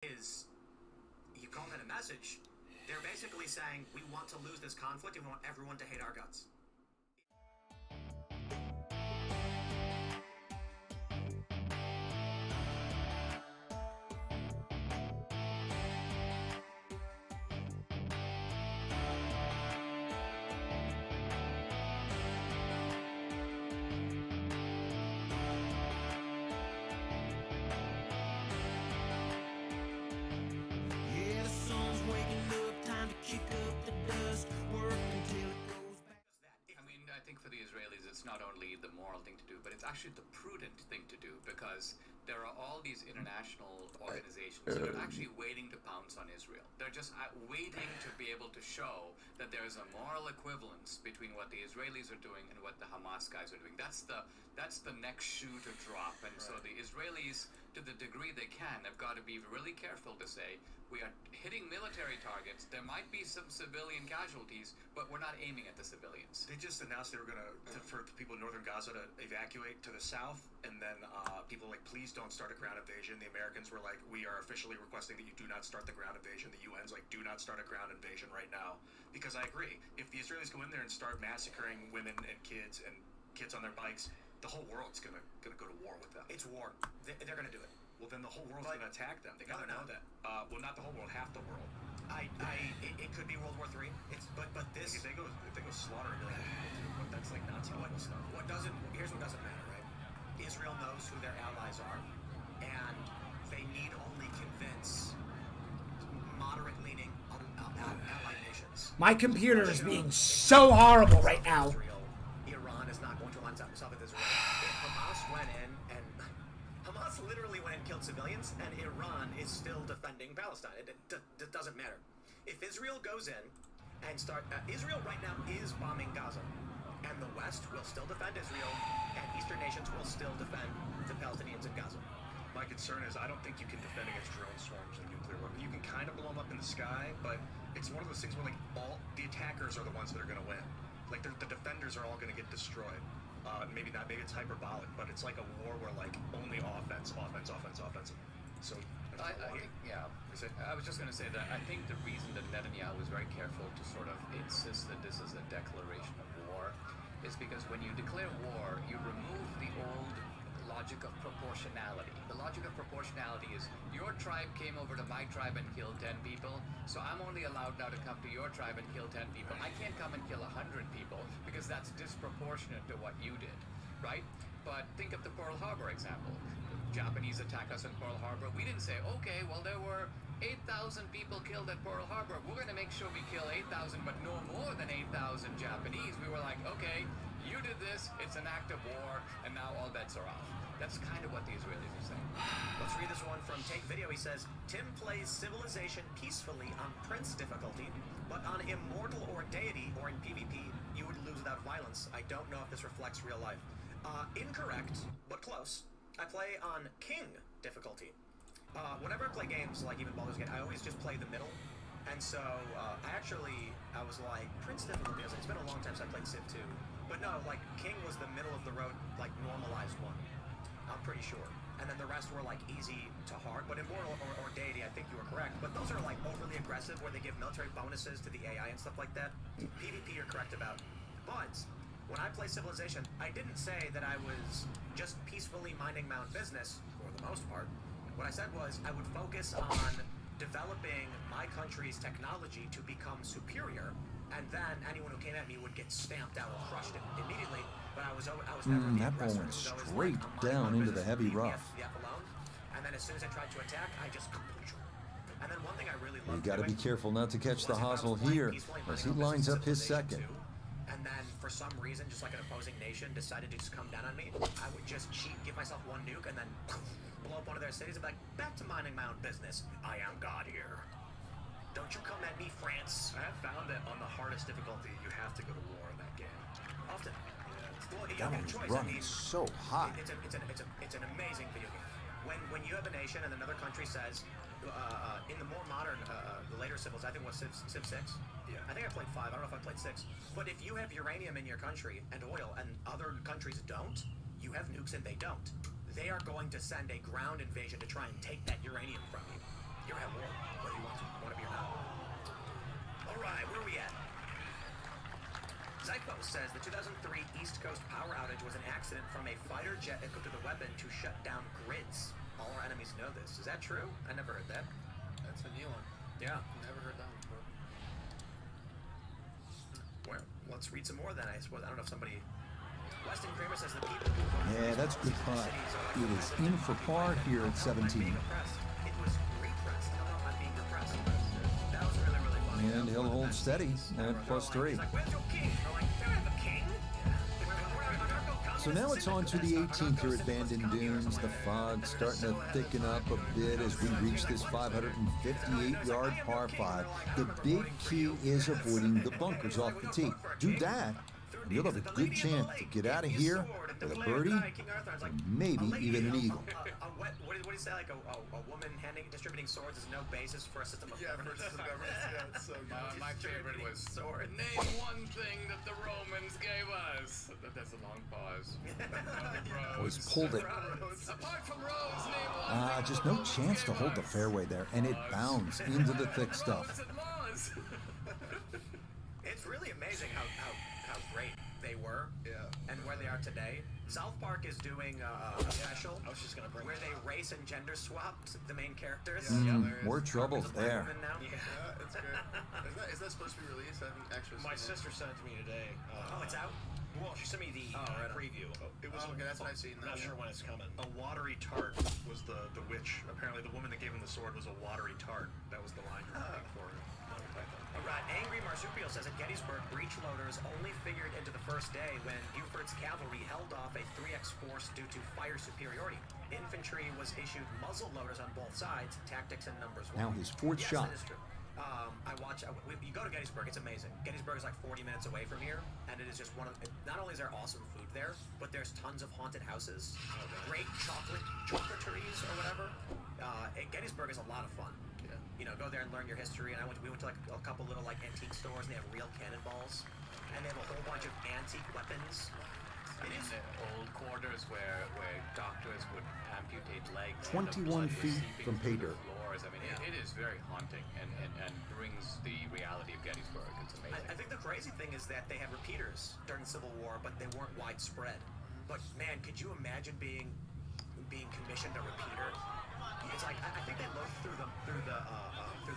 is, you call that a message, they're basically saying we want to lose this conflict and we want everyone to hate our guts. I think for the Israelis, it's not only the moral thing to do, but it's actually the prudent thing to do, because there are all these international organizations that are actually waiting to pounce on Israel. They're just waiting to be able to show that there is a moral equivalence between what the Israelis are doing and what the Hamas guys are doing. That's the next shoe to drop. And so the Israelis, to the degree they can, have got to be really careful to say, we are hitting military targets. There might be some civilian casualties, but we're not aiming at the civilians. They just announced they were going to, for the people in northern Gaza to evacuate to the south, and then people were like, please don't start a ground invasion. The Americans were like, we are officially requesting that you do not start the ground invasion. The UN's like, do not start a ground invasion right now. Because I agree, if the Israelis go in there and start massacring women and kids on their bikes, the whole world's gonna go to war with them. It's war. They're going to do it. Well, then the whole world's going to attack them. They got to know that. Well, not the whole world, half the world. It could be World War III. But this. If they go slaughter a million people, that's like Nazi level stuff. Here's what doesn't matter, right? Israel knows who their allies are, and they need only convince moderate-leaning allied nations. My computer is being so horrible right now. Iran is not going to line itself with Israel. Hamas went in and Hamas literally went and killed civilians, and Iran is still defending Palestine. It doesn't matter. If Israel goes in and Israel right now is bombing Gaza, and the West will still defend Israel, and Eastern nations will still defend the Palestinians in Gaza. My concern is I don't think you can defend against drone swarms and nuclear weapons. You can kind of blow them up in the sky, but it's one of those things where like all the attackers are the ones that are going to win. Like the defenders are all going to get destroyed. Maybe not. Maybe it's hyperbolic, but it's like a war where like only offense. So I was just going to say that I think the reason that Netanyahu was very careful to sort of insist that this is a declaration of war is because when you declare war, you remove the old logic of proportionality. The logic of proportionality is your tribe came over to my tribe and killed 10 people, so I'm only allowed now to come to your tribe and kill 10 people. I can't come and kill 100 people because that's disproportionate to what you did, right? But think of the Pearl Harbor example. Japanese attack us in Pearl Harbor. We didn't say, okay, well, there were 8,000 people killed at Pearl Harbor. We're going to make sure we kill 8,000, but no more than 8,000 Japanese. We were like, okay, you did this, it's an act of war, and now all bets are off. That's kind of what the Israelis are saying. Let's read this one from Take Video. He says, Tim plays Civilization peacefully on Prince difficulty, but on Immortal or Deity or in PvP, you would lose without violence. I don't know if this reflects real life. Incorrect, but close. I play on King difficulty. Whenever I play games like even Baldur's Gate, I always just play the middle. And so I was like, Prince difficulty. It's been a long time since I played Civ 2. But no, like King was the middle of the road, like normalized one. I'm pretty sure. And then the rest were like easy to hard. But Immortal or Deity, I think you were correct. But those are like overly aggressive where they give military bonuses to the AI and stuff like that. PvP you're correct about. But when I play Civilization, I didn't say that I was just peacefully minding my own business, for the most part. What I said was I would focus on developing my country's technology to become superior, and then anyone who came at me would get stamped out or crushed immediately. But I was never the that ball aggressor. went It was always straight like, I'm down minding my into the business, heavy leave me rough. alone. And then as soon as I tried to attack, I just... And then one thing I really loved You got to be careful not to catch the was if I was hosel playing here, peacefully as minding he my lines business up his Civilization second. 2, and then for some reason, just like an opposing nation decided to just come down on me, I would just cheat, give myself one nuke, and then blow up one of their cities and be like, back to minding my own business. I am God here. Don't you come at me, France. I have found that on the hardest difficulty, you have to go to war in that game. Often. Well, you That have a one's choice. running so high. It's an amazing video game. When you have a nation and another country says, in the more modern, the later civils, I think what Civ 6? Yeah. I think I played 5. I don't know if I played 6. But if you have uranium in your country and oil and other countries don't, you have nukes and they don't. They are going to send a ground invasion to try and take that uranium from you. You're says the 2003 East Coast power outage was an accident from a fighter jet equipped with a weapon to shut down grids. All our enemies know this. Is that true? I never heard that. That's a new one. Yeah. Never heard that one before. Well, let's read some more then, I suppose. I don't know if somebody... Weston Kramer says the people who voted Yeah, for that's good cities putt. are like It is in for par here at 17. being oppressed. It was repressed. How about being repressed? That was really, really funny. And he'll hold steady at +3. He's like, where's your king? They're like, they don't have a king. So now it's on to the 18th here at Bandon Dunes. The fog's starting to thicken up a bit as we reach this 558-yard par 5. The big key is avoiding the bunkers off the tee. Do that, and you'll have a good chance to get out of here with a birdie, and maybe even an eagle. What do you say? Like a woman distributing swords is no basis for a system of governance. Versus the government. Yeah, it's so good. My favorite was sword. Name one thing that the Romans gave us. That's a long pause. Oh, he's pulled it. Apart from roads, name one thing Just the no Romans chance to gave hold the us. fairway there, and it bounds into the thick stuff. Roads and laws. It's really amazing how great they were and where they are today. South Park is doing a special I was just gonna bring where that they race and gender swapped the main characters. More trouble There's a black there. woman now. Yeah, it's good. Is that supposed to be released? I haven't actually My seen sister sent it to me today. Oh, it's out? Well, she sent me the right on. preview. It was okay. That's what I've seen. I'm not sure when it's coming. A watery tart was the witch. Apparently, the woman that gave him the sword was a watery tart. That was the line you're looking for. All right, Angry Marsupial says at Gettysburg, breech loaders only figured into the first day when Buford's cavalry held off a 3x force due to fire superiority. Infantry was issued muzzle loaders on both sides, tactics and numbers. Now his fourth yes, shot. That is true. You go to Gettysburg, it's amazing. Gettysburg is like 40 minutes away from here, and it is just one of. Not only is there awesome food there, but there's tons of haunted houses, great chocolateries or whatever. Gettysburg is a lot of fun. You know, go there and learn your history. And we went to like a couple little like antique stores, and they have real cannonballs, and they have a whole bunch of antique weapons. In the old quarters where doctors would amputate legs. 21 feet from pay dirt. Floors. I mean, it is very haunting and brings the reality of Gettysburg. It's amazing. I think the crazy thing is that they had repeaters during the Civil War, but they weren't widespread. But man, could you imagine being commissioned a repeater? It's like I think they looked through the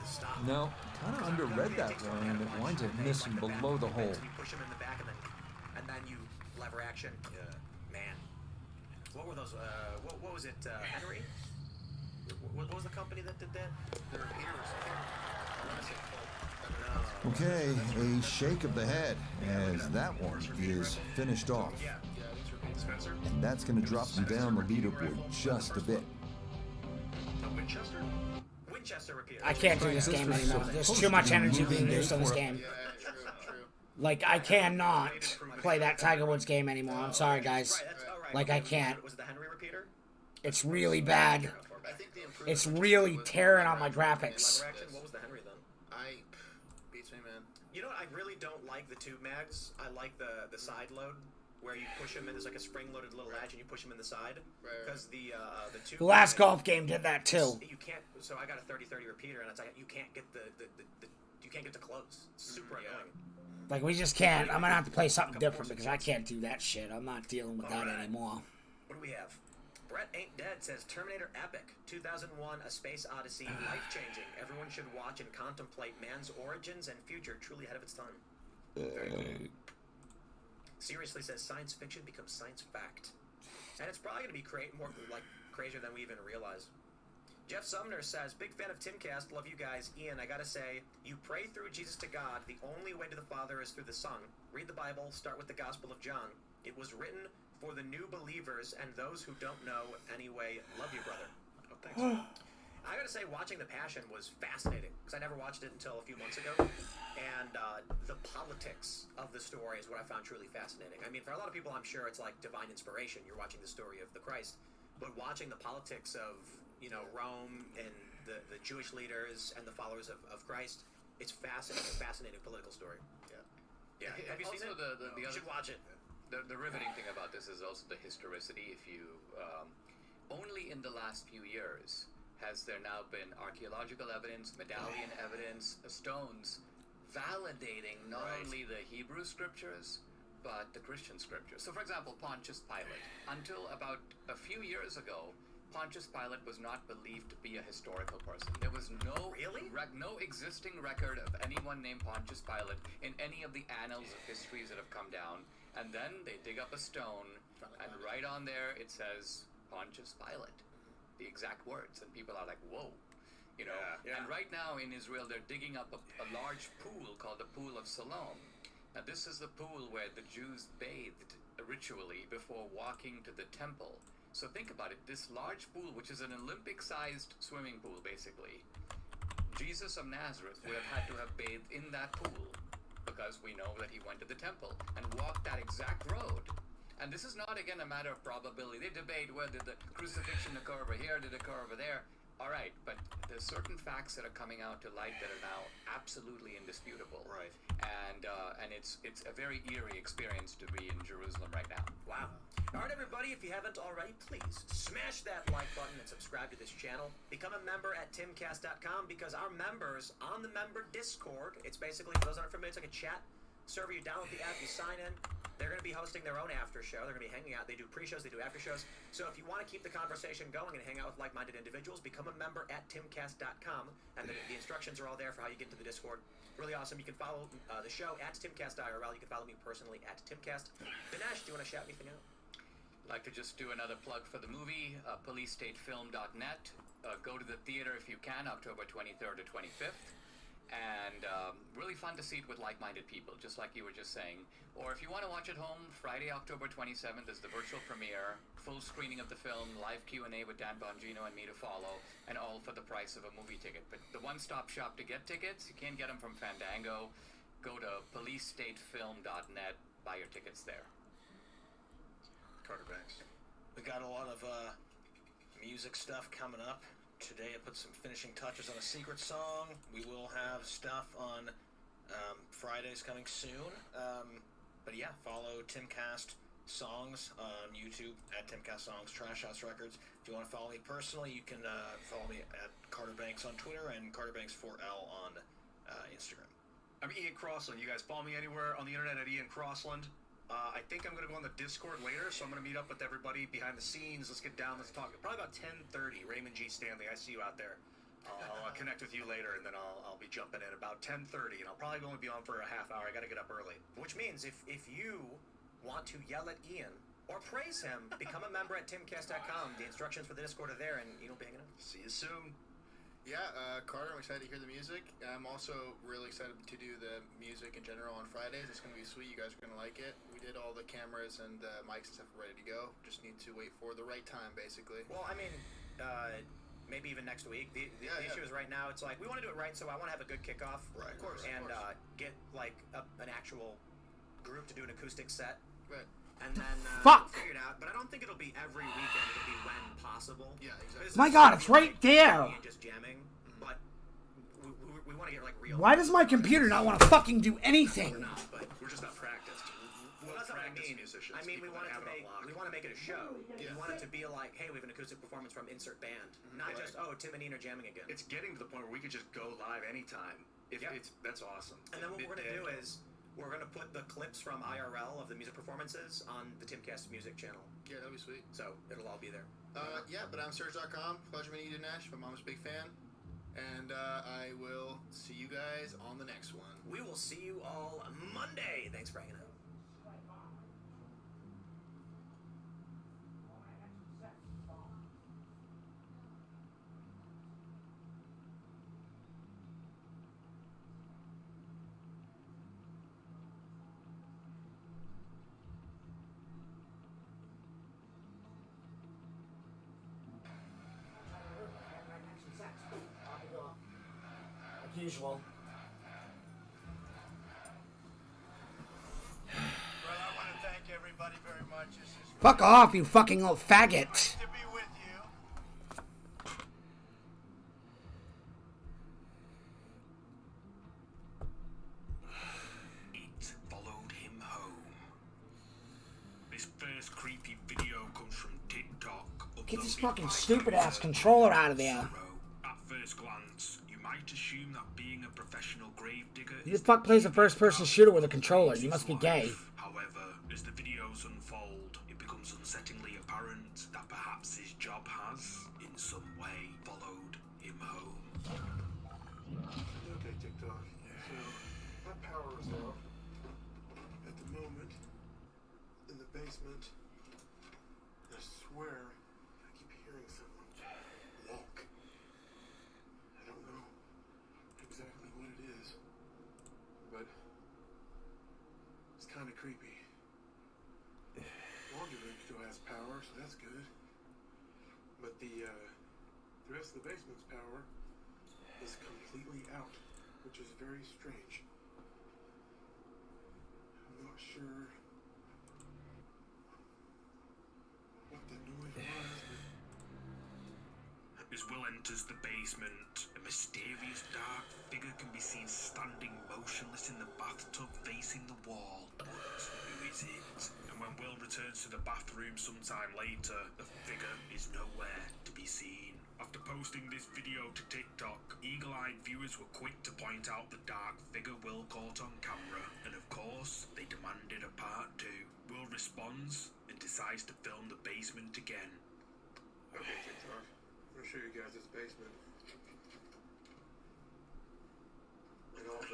stop. No, kind of underread that one, and it winds up missing below the hole. You push them in the back, and then you lever action. Man, what were those? What was it? Henry? What was the company that did that? The repeaters. Okay, a shake of the head as that one is finished off. Yeah. Spencer? And that's going to drop them down the leaderboard just a bit. No Winchester? Winchester repeater. I can't do this game anymore. There's too much energy being used on this game. Yeah, true. Like, I cannot play that Tiger Woods game anymore. I'm sorry, guys. Right, that's all right. Like, I can't. Was it the Henry repeater? It's really bad. I think the improvement It's really tearing on my graphics. Lever action? What was the Henry then? Beats me, man. You know what? I really don't like the tube mags. I like the side load, where you push them in. There's like a spring-loaded little latch, and you push them in the side. Right. Because the tube. The last mag, golf game did that too. You can't. So I got a 30-30 repeater, and it's like you can't get you can't get to close. It's super annoying. Like, we just can't. I'm gonna have to play something different because I can't do that shit. I'm not dealing with that anymore. What do we have? Brett Ain't Dead says Terminator Epic, 2001: A Space Odyssey, life-changing. Everyone should watch and contemplate man's origins and future, truly ahead of its time. Very cool. Seriously says science fiction becomes science fact, and it's probably gonna be more like crazier than we even realize. Jeff Sumner says, big fan of Timcast, love you guys. Ian, I gotta say, you pray through Jesus to God. The only way to the Father is through the Son. Read the Bible, start with the Gospel of John. It was written for the new believers and those who don't know. Anyway, love you, brother. Oh, thanks. I gotta say, watching The Passion was fascinating, because I never watched it until a few months ago. And the politics of the story is what I found truly fascinating. I mean, for a lot of people, I'm sure it's like divine inspiration. You're watching the story of the Christ. But watching the politics of, Rome and the Jewish leaders and the followers of Christ, it's fascinating political story. Yeah. Have you seen it? You should watch it. The riveting thing about this is also the historicity. If you only in the last few years has there now been archaeological evidence, medallion evidence, stones validating not only the Hebrew scriptures but the Christian scriptures. So, for example, Pontius Pilate. Until about a few years ago, Pontius Pilate was not believed to be a historical person. There was no no existing record of anyone named Pontius Pilate in any of the annals of histories that have come down. And then they dig up a stone, and right on there it says Pontius Pilate, the exact words, and people are like, whoa. You know, and right now in Israel they're digging up a large pool called the Pool of Siloam. Now this is the pool where the Jews bathed ritually before walking to the temple. So think about it, this large pool, which is an Olympic-sized swimming pool basically, Jesus of Nazareth would have had to have bathed in that pool because we know that he went to the temple and walked that exact road. And this is not, again, a matter of probability. They debate whether the crucifixion occur over here, did it occur over there. All right, but there's certain facts that are coming out to light that are now absolutely indisputable. Right. And it's a very eerie experience to be in Jerusalem right now. Wow. All right, everybody, if you haven't already, please smash that like button and subscribe to this channel. Become a member at timcast.com because our members on the member Discord, it's basically, for those that aren't familiar, it's like a chat server. You download the app, you sign in. They're going to be hosting their own after show. They're going to be hanging out. They do pre-shows, they do after shows. So if you want to keep the conversation going and hang out with like-minded individuals, become a member at timcast.com. And the instructions are all there for how you get into the Discord. Really awesome. You can follow the show at timcast.irl. You can follow me personally at timcast. Dinesh, do you want to shout anything out? I'd like to just do another plug for the movie, policestatefilm.net. Go to the theater if you can, October 23rd to 25th. And really fun to see it with like-minded people, just like you were just saying. Or if you want to watch at home, Friday, October 27th is the virtual premiere, full screening of the film, live Q&A with Dan Bongino and me to follow, and all for the price of a movie ticket. But the one-stop shop to get tickets, you can't get them from Fandango. Go to policestatefilm.net, buy your tickets there. Carter Banks. We got a lot of music stuff coming up. Today I put some finishing touches on a secret song. We will have stuff on Fridays coming soon. But yeah, follow Timcast Songs on YouTube at Timcast Songs, Trash House Records. If you want to follow me personally, you can follow me at Carter Banks on Twitter and Carter Banks 4L on Instagram. I'm Ian Crossland. You guys follow me anywhere on the internet at Ian Crossland. I think I'm going to go on the Discord later, so I'm going to meet up with everybody behind the scenes. Let's get down. Let's talk. Probably about 10:30. Raymond G. Stanley, I see you out there. I'll connect with you later, and then I'll be jumping in about 10:30, and I'll probably only be on for a half hour. I got to get up early. Which means if you want to yell at Ian or praise him, become a member at timcast.com. The instructions for the Discord are there, and you'll be hanging out. See you soon. Yeah, Carter, I'm excited to hear the music. I'm also really excited to do the music in general on Fridays. It's going to be sweet. You guys are going to like it. We did all the cameras and mics and stuff ready to go. Just need to wait for the right time, basically. Well, I mean, maybe even next week. The issue is right now, it's like, we want to do it right, so I want to have a good kickoff. Right, of course. And get, like, an actual group to do an acoustic set. Right. And then Fuck! figure it out. But I don't think it'll be every weekend. It'll be when possible. Yeah, exactly. My God, it's right there. Just jamming. But we want to get like real. Why does my computer not want to fucking do anything? We're not, but We're just not practiced. well, that's what I Practice mean. musicians. I mean, we people want that it to have make it on lock. we want to make it a show. Yeah. We want it to be like, hey, we have an acoustic performance from insert band, not Right. just Tim and Ian are jamming again. It's getting to the point where we could just go live anytime. If Yeah. that's awesome. And then what we're gonna do Mid-day. is we're gonna put the clips from IRL of the music performances on the Timcast music channel, Yeah, that'd be sweet. so it'll all be there. Yeah, but I'm Serge.com. Pleasure meeting you, Dinesh. My mom's a big fan. And I will see you guys on the next one. We will see you all Monday. Thanks for hanging out. Like usual. Well, I want to thank everybody very much. This is Fuck off, you fucking little faggot. great to be with you. It followed him home. This first creepy video comes from TikTok. Get this uploaded fucking by stupid ass user controller out of there. Zero. At first glance, you might assume that being a professional gravedigger Who the fuck plays a first person shooter with a controller? You must be gay. However, As the videos unfold, it becomes unsettlingly apparent that perhaps his job has, in some way, followed him home. Okay, TikTok. So, my power is out at the moment in the basement. I swear I keep hearing someone walk. I don't know exactly what it is, but it's kind of creepy. Laundry room still has power, so that's good. But the rest of the basement's power is completely out, which is very strange. I'm not sure what the noise was, but As Will enters the basement, a mysterious dark figure can be seen standing motionless in the bathtub facing the wall. But who is it? And when Will returns to the bathroom sometime later, the figure is nowhere to be seen. After posting this video to TikTok, eagle-eyed viewers were quick to point out the dark figure Will caught on camera, and of course, they demanded a part 2. Will responds and decides to film the basement again. okay, TikTok. I'm gonna show you guys this basement. And all the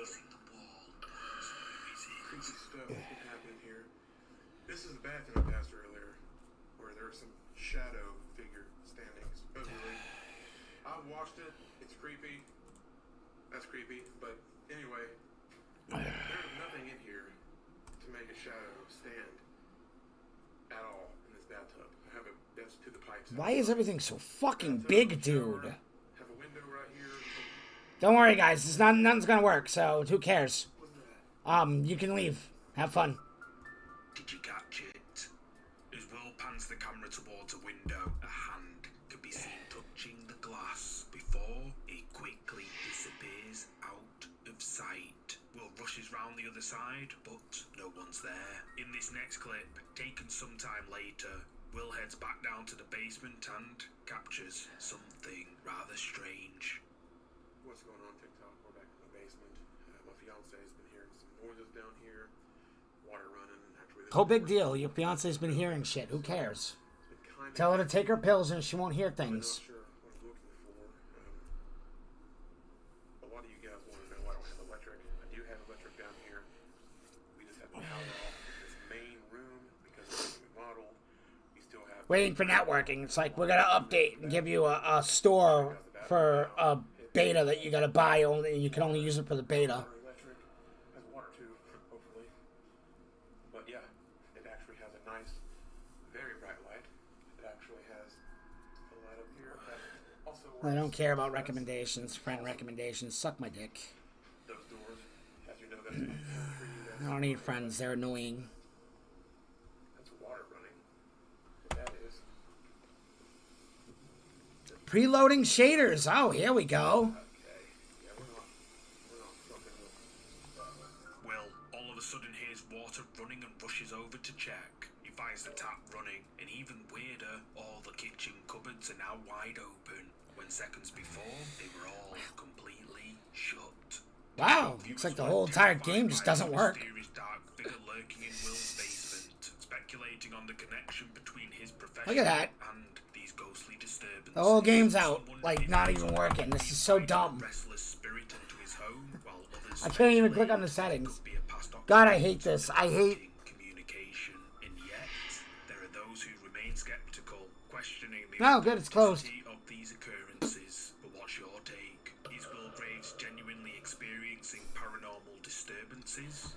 creepy stuff that can happen here. This is the bathroom I passed earlier, where there was some shadow figure standing, supposedly. I've watched it. It's creepy. That's creepy. But anyway, there's nothing in here to make a shadow stand at all in this bathtub. I have that's to the pipes. Why is everything so fucking big, dude? Have a window right here. Don't worry, guys. Nothing's gonna work, so who cares? What's that? You can leave. Have fun. Did you catch it? As Will pans the camera towards a window, a hand can be seen touching the glass before it quickly disappears out of sight. Will rushes round the other side, but no one's there. In this next clip, taken sometime later, Will heads back down to the basement and captures something rather strange. What's going on, TikTok? We're back in the basement. My fiance has been hearing some noises down here. Water running. Actually, Whole big deal. Your fiance's been hearing shit. Who cares? Tell her to take her pills and she won't hear I'm not things. sure what I'm looking for. A lot of you guys want to know why I don't have electric. I do have electric down here. We just have the power off in this main room because of the new model. We still have Waiting for networking. It's like we're gonna update and give you a store for a beta that you gotta buy only. You can only use it for the beta. electric. Has water too, hopefully. But yeah, it actually has a nice, very bright light. It actually has a light up here that also works. I don't care about recommendations. Friend recommendations. Suck my dick. Those doors, as you know, that's a tree. I don't need friends. They're annoying. That's water running. What that is. Preloading shaders. Oh, here we go. Okay. Yeah, we're not fucking with. Will all of a sudden hears water running and rushes over to check. He finds the tap running, and even weirder, all the kitchen cupboards are now wide open, when seconds before they were all completely shut. Wow. Looks like the whole entire game just doesn't work. Mysterious dark figure lurking in Will's basement, speculating on the connection between his profession Look at that. and these ghostly disturbances. The whole game's out. Someone Like, not even working. This is so dumb. restless spirit into his home, while others I can't even click on the speculate settings. could be a past God, I hate this. I hate... communication, and yet there are those who remain skeptical, questioning the Oh, good, it's closed. authenticity of these occurrences. But what's your take? Is Will Graves genuinely experiencing paranormal disturbances?